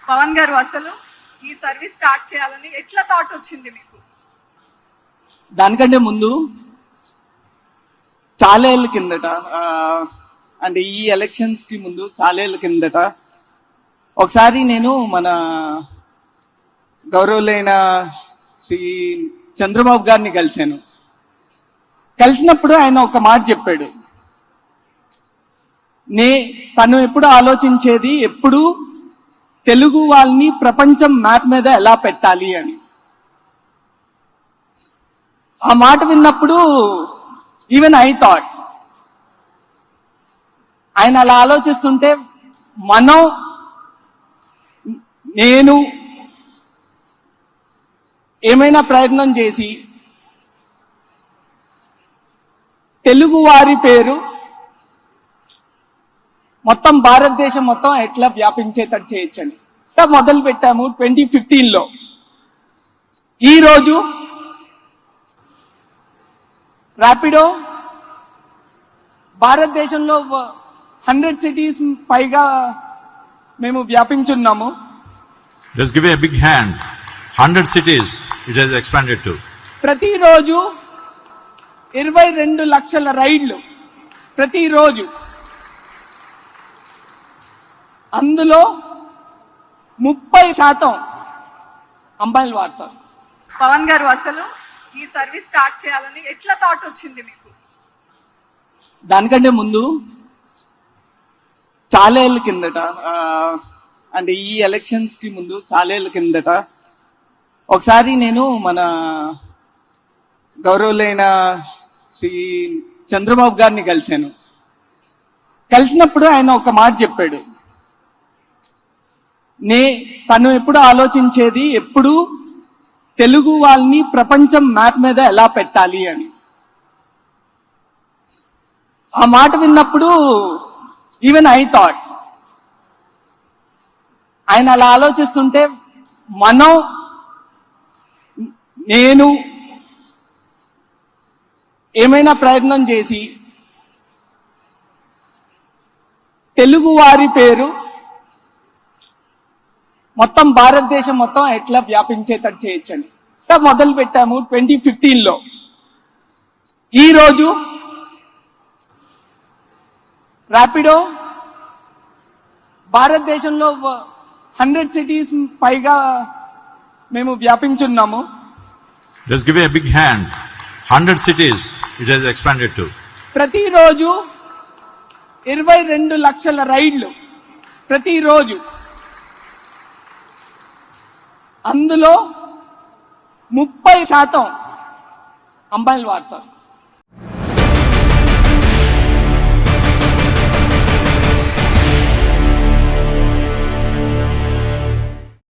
పవన్ గారు, అసలు ఈ సర్వీస్ స్టార్ట్ చేయాలని ఎట్లా థాట్ వచ్చింది మీకు? దానికంటే ముందు చాలా ఏళ్ళ కిందట, అంటే ఈ ఎలక్షన్స్ కి ముందు చాలా ఏళ్ళ కిందట ఒకసారి నేను మన గౌరవులైన శ్రీ చంద్రబాబు గారిని కలిసినప్పుడు ఆయన ఒక మాట చెప్పాడు. తను ఎప్పుడు ఆలోచించేది ఎప్పుడు తెలుగు వాళ్ళని ప్రపంచం మ్యాప్ మీద ఎలా పెట్టాలి అని. ఆ మాట విన్నప్పుడు ఈవెన్ ఐ థాట్, ఆయన అలా ఆలోచిస్తుంటే నేను ఏమైనా ప్రయత్నం చేసి తెలుగు వారి పేరు మొత్తం భారతదేశం మొత్తం ఎట్లా వ్యాపించేటట్టు చేయొచ్చని మొదలు పెట్టాము 2015లో. ఈరోజు ర్యాపిడో భారతదేశంలో 100 cities పైగా మేము వ్యాపించున్నాము. Just give a big hand. 100 cities it has expanded to. ప్రతిరోజు 22 లక్షల రైళ్లు ప్రతిరోజు. అందులో 30% అమ్మాయిలు వాడతారు. పవన్ గారు, అసలు ఈ సర్వీస్ స్టార్ట్ చేయాలని ఎట్లా థాట్ వచ్చింది మీకు? దానికంటే ముందు చాలా ఏళ్ళ కిందట, అంటే ఈ ఎలక్షన్స్ కి ముందు చాలా ఏళ్ళ కిందట ఒకసారి నేను మన గౌరవులైన శ్రీ చంద్రబాబు గారిని కలిసినప్పుడు ఆయన ఒక మాట చెప్పాడు. తను ఎప్పుడు ఆలోచించేది ఎప్పుడు తెలుగు వాళ్ళని ప్రపంచం మ్యాప్ మీద ఎలా పెట్టాలి అని. ఆ మాట విన్నప్పుడు ఈవెన్ ఐ థాట్, ఆయన అలా ఆలోచిస్తుంటే నేను ఏమైనా ప్రయత్నం చేసి తెలుగు వారి పేరు మొత్తం భారతదేశం మొత్తం ఎట్లా వ్యాపించేటట్టు చేయొచ్చని మొదలు పెట్టాము 2015లో. ఈరోజు ర్యాపిడో భారతదేశంలో 100 cities పైగా మేము వ్యాపించున్నాము. Just give a big hand. 100 cities it has expanded to. ప్రతిరోజు 22 లక్షల రైళ్లు ప్రతిరోజు. అందులో 30% అమ్మాయిలు వాడతారు.